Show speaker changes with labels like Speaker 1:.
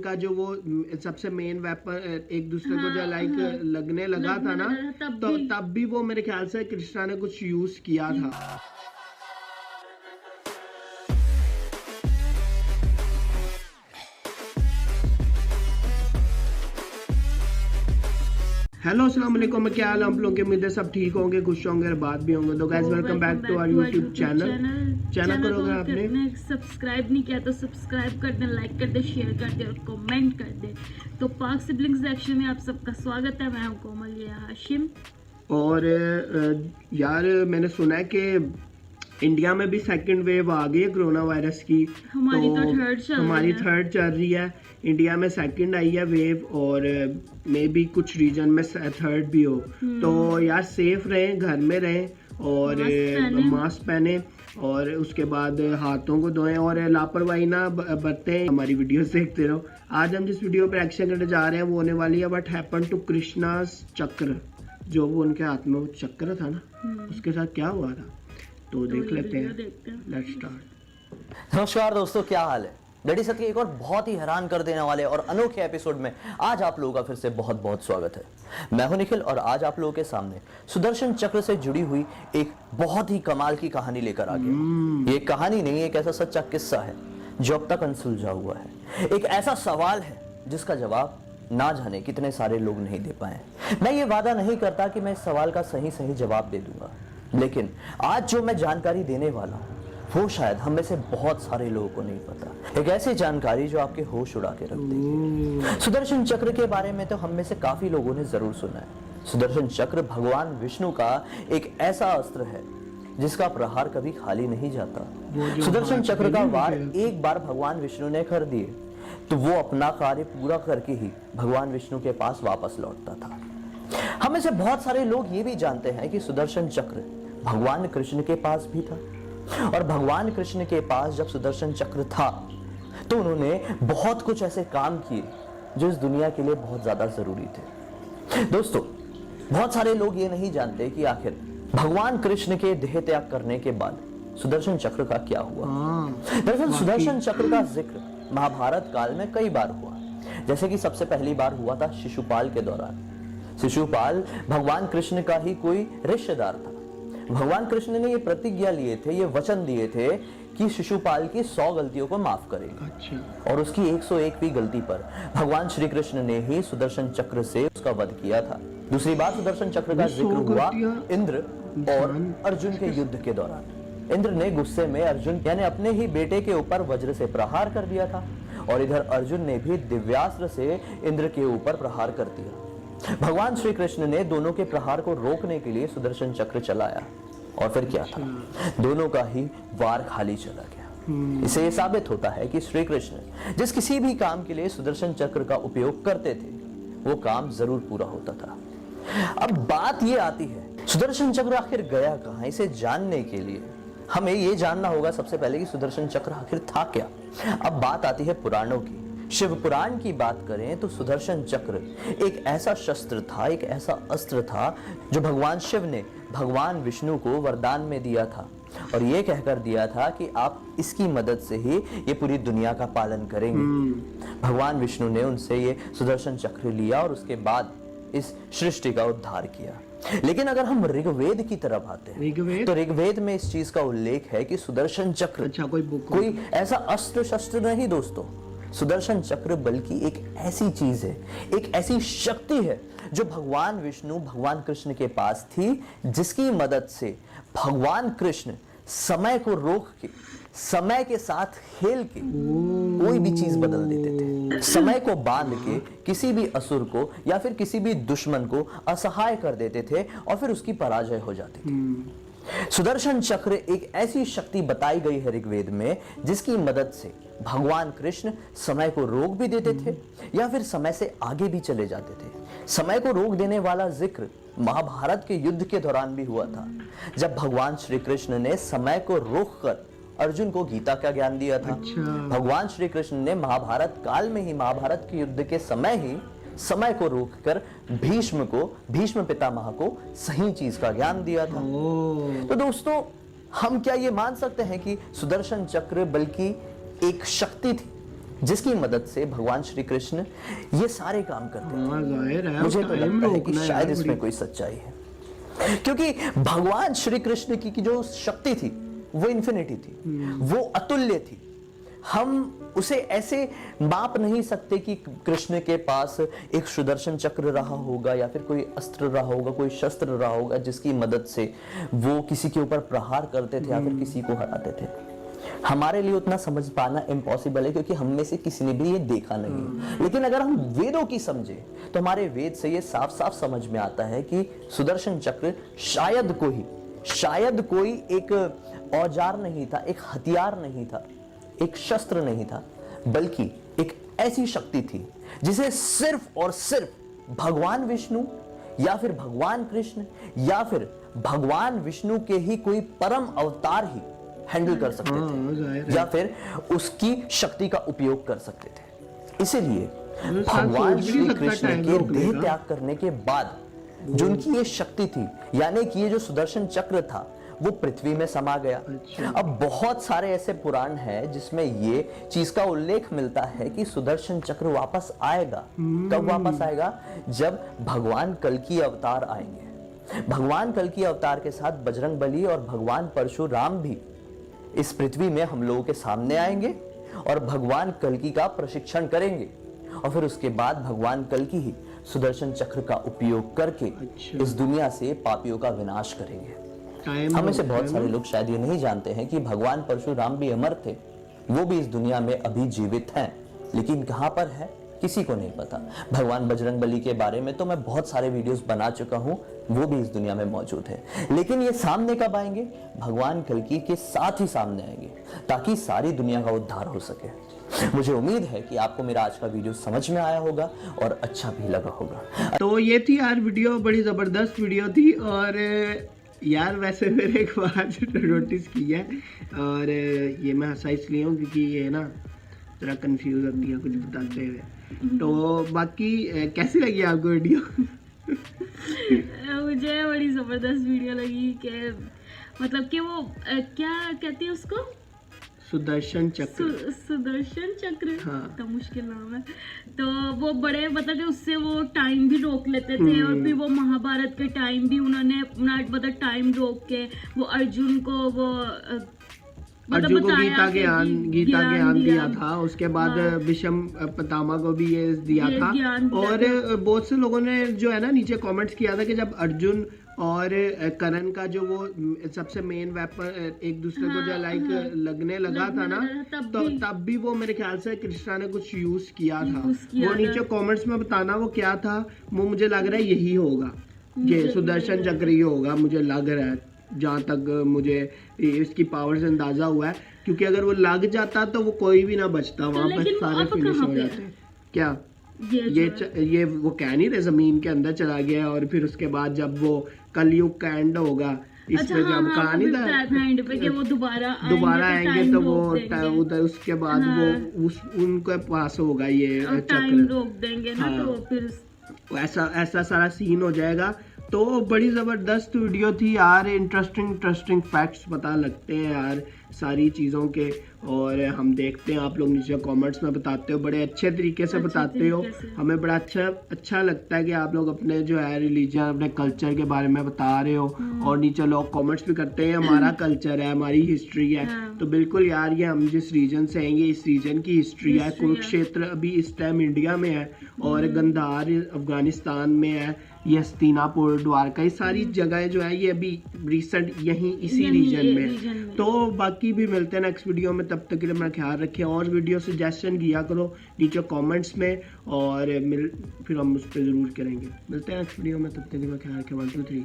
Speaker 1: का जो वो सबसे मेन वेपन एक दूसरे को जो लगने लगा था ना, तो तब भी वो मेरे ख्याल से कृष्णा ने कुछ यूज किया था। हेलो अस्सलाम वालेकुम, क्या हाल आप लोगों के? उम्मीद है सब ठीक होंगे, खुश होंगे और बात भी होंगे। तो guys welcome back to our YouTube channel करो, अगर आपने
Speaker 2: सब्सक्राइब नहीं किया तो सब्सक्राइब कर दे, लाइक कर दे, शेयर कर दे और कमेंट कर दे। तो पाक सिबलिंग्स एक्शन में आप सबका स्वागत है। मैं हूं कोमल, ये हाशिम।
Speaker 1: और यार मैंने सुना है कि इंडिया में भी सेकंड वेव आ गई है कोरोना वायरस की।
Speaker 2: हमारी थर्ड
Speaker 1: चल रही है। इंडिया में सेकंड आई है वेव, और मे बी कुछ रीजन में थर्ड भी हो। तो यार सेफ रहें, घर में रहें और मास्क पहने और उसके बाद हाथों को धोएं और लापरवाही ना बरतें। हमारी वीडियो देखते रहो। आज हम जिस वीडियो पर एक्शन करने जा रहे हैं वो होने वाली है व्हाट हैपेंड टू कृष्णास चक्र। जो वो उनके हाथ में वो चक्र था ना, उसके साथ क्या हुआ था, तो देख लेते हैं। Let's start.
Speaker 3: नमस्कार दोस्तों, क्या हाल है? डैडी सत के एक और बहुत ही हैरान कर देने वाले और अनोखे एपिसोड में आज आप लोगों का फिर से बहुत बहुत स्वागत है। मैं हूं निखिल और आज आप लोगों के सामने सुदर्शन चक्र से जुड़ी हुई एक बहुत ही कमाल की कहानी लेकर आ गया। ये कहानी नहीं, एक ऐसा सच्चा किस्सा है जो अब तक अनसुलझा हुआ है। एक ऐसा सवाल है जिसका जवाब ना जाने कितने सारे लोग नहीं दे पाए। मैं ये वादा नहीं करता कि मैं इस सवाल का सही जवाब दे दूंगा, लेकिन आज जो मैं जानकारी देने वाला हूं वो शायद हम में से बहुत सारे लोगों को नहीं पता। एक ऐसी जानकारी जो आपके होश उड़ा के रख देगी। सुदर्शन चक्र के बारे में तो हम में से काफी लोगों ने जरूर सुना है। सुदर्शन चक्र भगवान विष्णु का एक ऐसा अस्त्र है जिसका प्रहार कभी खाली नहीं जाता। सुदर्शन चक्र का वार एक बार भगवान विष्णु ने कर दिए तो वो अपना कार्य पूरा करके ही भगवान विष्णु के पास वापस लौटता था। हम में से बहुत सारे लोग ये भी जानते हैं कि सुदर्शन चक्र भगवान कृष्ण के पास भी था, और भगवान कृष्ण के पास जब सुदर्शन चक्र था तो उन्होंने बहुत कुछ ऐसे काम किए जो इस दुनिया के लिए बहुत ज्यादा जरूरी थे। दोस्तों, बहुत सारे लोग ये नहीं जानते कि आखिर भगवान कृष्ण के देह त्याग करने के बाद सुदर्शन चक्र का क्या हुआ। दरअसल सुदर्शन चक्र का जिक्र महाभारत काल में कई बार हुआ। जैसे कि सबसे पहली बार हुआ था शिशुपाल के दौरान। शिशुपाल भगवान कृष्ण का ही कोई रिश्तेदार था। भगवान कृष्ण ने ये प्रतिज्ञा लिए थे, ये वचन दिए थे कि शिशुपाल की 100 गलतियों को माफ करेंगे। अच्छा। और उसकी 101वीं गलती पर भगवान श्री कृष्ण ने ही सुदर्शन चक्र से उसका वध किया था। दूसरी बार सुदर्शन चक्र का जिक्र हुआ इंद्र और अर्जुन के युद्ध के दौरान। इंद्र ने गुस्से में अर्जुन यानी अपने ही बेटे के ऊपर वज्र से प्रहार कर दिया था, और इधर अर्जुन ने भी दिव्यास्त्र से इंद्र के ऊपर प्रहार कर दिया। भगवान श्री कृष्ण ने दोनों के प्रहार को रोकने के लिए सुदर्शन चक्र चलाया, और फिर क्या था, दोनों का ही वार खाली चला गया। इससे यह साबित होता है कि श्री कृष्ण जिस किसी भी काम के लिए सुदर्शन चक्र का उपयोग करते थे वो काम जरूर पूरा होता था। अब बात ये आती है, सुदर्शन चक्र आखिर गया कहां? इसे जानने के लिए हमें ये जानना होगा सबसे पहले कि सुदर्शन चक्र आखिर था क्या। अब बात आती है पुराणों की। शिव पुराण की बात करें तो सुदर्शन चक्र एक ऐसा शस्त्र था, एक ऐसा अस्त्र था जो भगवान शिव ने भगवान विष्णु को वरदान में दिया था, और ये कहकर दिया था कि आप इसकी मदद से ही ये पूरी दुनिया का पालन करेंगे। भगवान विष्णु ने उनसे ये सुदर्शन चक्र लिया और उसके बाद इस सृष्टि का उद्धार किया। लेकिन अगर हम ऋग्वेद की तरफ आते हैं तो ऋग्वेद में इस चीज का उल्लेख है कि सुदर्शन चक्र कोई ऐसा अस्त्र शस्त्र नहीं दोस्तों। सुदर्शन चक्र बल्कि एक ऐसी चीज है, एक ऐसी शक्ति है जो भगवान विष्णु भगवान कृष्ण के पास थी, जिसकी मदद से भगवान कृष्ण समय को रोक के, समय के साथ खेल के कोई भी चीज बदल देते थे। समय को बांध के किसी भी असुर को या फिर किसी भी दुश्मन को असहाय कर देते थे और फिर उसकी पराजय हो जाती थी। सुदर्शन चक्र एक ऐसी शक्ति बताई गई है ऋग्वेद में जिसकी मदद से भगवान कृष्ण समय को रोक भी देते थे या फिर समय से आगे भी चले जाते थे। समय को रोक देने वाला जिक्र महाभारत के युद्ध के दौरान भी हुआ था, जब भगवान श्री कृष्ण ने समय को रोककर अर्जुन को गीता का ज्ञान दिया था। भगवान श्री कृष्ण ने महाभारत काल में ही, महाभारत के युद्ध के समय ही समय को रोककर भीष्म पितामह को सही चीज का ज्ञान दिया था। तो दोस्तों, हम क्या ये मान सकते हैं कि सुदर्शन चक्र बल्कि एक शक्ति थी जिसकी मदद से भगवान श्री कृष्ण ये सारे काम करते हैं।
Speaker 1: हाँ, जाहिर है,
Speaker 3: मुझे तो
Speaker 1: टाइम
Speaker 3: लगता है कि
Speaker 1: रोकना है
Speaker 3: शायद
Speaker 1: यार,
Speaker 3: इसमें कोई सच्चाई है, क्योंकि भगवान श्री कृष्ण की जो शक्ति थी वो इन्फिनिटी थी, वो अतुल्य थी। हम उसे ऐसे माप नहीं सकते कि कृष्ण के पास एक सुदर्शन चक्र रहा होगा या फिर कोई अस्त्र रहा होगा, कोई शस्त्र रहा होगा जिसकी मदद से वो किसी के ऊपर प्रहार करते थे या फिर किसी को हराते थे। हमारे लिए उतना समझ पाना इम्पॉसिबल है, क्योंकि हम में से किसी ने भी ये देखा नहीं। लेकिन अगर हम वेदों की समझे तो हमारे वेद से ये साफ साफ समझ में आता है कि सुदर्शन चक्र शायद कोई एक औजार नहीं था, एक हथियार नहीं था, एक शस्त्र नहीं था, बल्कि एक ऐसी शक्ति थी जिसे सिर्फ और सिर्फ भगवान विष्णु या फिर भगवान कृष्ण या फिर भगवान विष्णु के ही कोई परम अवतार ही हैंडल कर सकते थे या फिर उसकी शक्ति का उपयोग कर सकते थे। इसीलिए भगवान श्री कृष्ण के देह त्याग करने के बाद जो उनकी ये शक्ति थी, यानी कि ये जो सुदर्शन चक्र था, वो पृथ्वी में समा गया। अब बहुत सारे ऐसे पुराण हैं जिसमें ये चीज का उल्लेख मिलता है कि सुदर्शन चक्र वापस आएगा। कब वापस आएगा? जब भगवान कल्कि अवतार आएंगे। भगवान कल्कि अवतार के साथ बजरंगबली और भगवान परशुराम भी इस पृथ्वी में हम लोगों के सामने आएंगे और भगवान कल्कि का प्रशिक्षण करेंगे, और फिर उसके बाद भगवान कल्कि ही सुदर्शन चक्र का उपयोग करके इस दुनिया से पापियों का विनाश करेंगे। हम में से बहुत सारे लोग शायद ये नहीं जानते हैं कि भगवान परशुराम भी अमर थे, वो भी इस दुनिया में अभी जीवित हैं, लेकिन कहां पर है किसी को नहीं पता। भगवान बजरंगबली के बारे में तो मैं बहुत सारे वीडियोस बना चुका हूं, वो भी इस दुनिया में मौजूद है, लेकिन ये सामने कब आएंगे? भगवान कल्कि के साथ ही सामने आएंगे, ताकि सारी दुनिया का उद्धार हो सके। मुझे उम्मीद है कि आपको मेरा आज का वीडियो समझ में आया होगा और अच्छा भी लगा होगा।
Speaker 1: तो ये थी यार वीडियो, बड़ी जबरदस्त वीडियो थी। और यार वैसे मैंने एक बात नोटिस की है, और ये मैं हंसा इसलिए हूँ क्योंकि ये ना थोड़ा कंफ्यूज होती है कुछ बताते हुए। तो बाकी कैसी लगी आपको वीडियो?
Speaker 2: मुझे बड़ी ज़बरदस्त वीडियो लगी कि मतलब कि वो क्या कहते हैं उसको,
Speaker 1: सुदर्शन चक्र।
Speaker 2: सुदर्शन चक्र,
Speaker 1: हाँ।
Speaker 2: तो मुश्किल नाम है। तो वो बड़े मतलब कि उससे वो टाइम भी रोक लेते थे, और फिर वो महाभारत के टाइम भी उन्होंने अपना मतलब टाइम रोक के वो अर्जुन को वो
Speaker 1: अर्जुन को गीता ज्ञान दिया था। उसके बाद भीष्म पितामह को भी ये दिया था। और बहुत से लोगों ने जो है ना नीचे कमेंट्स किया था कि जब अर्जुन और करण का जो वो सबसे मेन वेपन एक दूसरे को जो लाइक लगने लगा था ना, तो तब भी वो मेरे ख्याल से कृष्णा ने कुछ यूज किया था। वो नीचे कमेंट्स में बताना वो क्या था। वो मुझे लग रहा है यही होगा, ये सुदर्शन चक्र ही होगा, मुझे लग रहा है, जहाँ तक मुझे इसकी पावर से अंदाजा हुआ है। क्योंकि अगर वो लग जाता तो वो कोई भी ना बचता, वहां पर सारे फिनिश हो जाते। क्या ये वो कह नहीं रहे जमीन के अंदर चला गया, और फिर उसके बाद जब वो कलयुग का एंड होगा इस पे जब कहा नहीं था
Speaker 2: कि वो दोबारा
Speaker 1: आएंगे तो वो उधर उसके बाद वो उनके पास होगा ये
Speaker 2: टाइम रोक देंगे ना। तो फिर
Speaker 1: ऐसा सारा सीन हो जाएगा। तो बड़ी ज़बरदस्त वीडियो थी यार, इंटरेस्टिंग फैक्ट्स पता लगते हैं यार सारी चीज़ों के। और हम देखते हैं आप लोग नीचे कमेंट्स में बताते हो, बड़े अच्छे तरीके से बताते हो। हमें बड़ा अच्छा लगता है कि आप लोग अपने जो है रिलीजन, अपने कल्चर के बारे में बता रहे हो। और नीचे लोग कमेंट्स भी करते हैं हमारा कल्चर है, हमारी हिस्ट्री है। तो बिल्कुल यार, ये हम जिस रीजन से आएंगे इस रीजन की हिस्ट्री है। कुरुक्षेत्र अभी इस टाइम इंडिया में है, और गंधार अफगानिस्तान में है, ये हस्तिनापुर, द्वारका, ये सारी जगह जो है ये अभी रिसेंट यहीं इसी रीजन में। तो बाकी भी मिलते हैं नेक्स्ट वीडियो में, तब तक के लिए अपना ख्याल रखें। और वीडियो सजेशन किया करो नीचे कमेंट्स में, और फिर हम उस पर ज़रूर करेंगे। मिलते हैं नेक्स्ट वीडियो में, तब तक के लिए ख्याल रखें। 1 2 3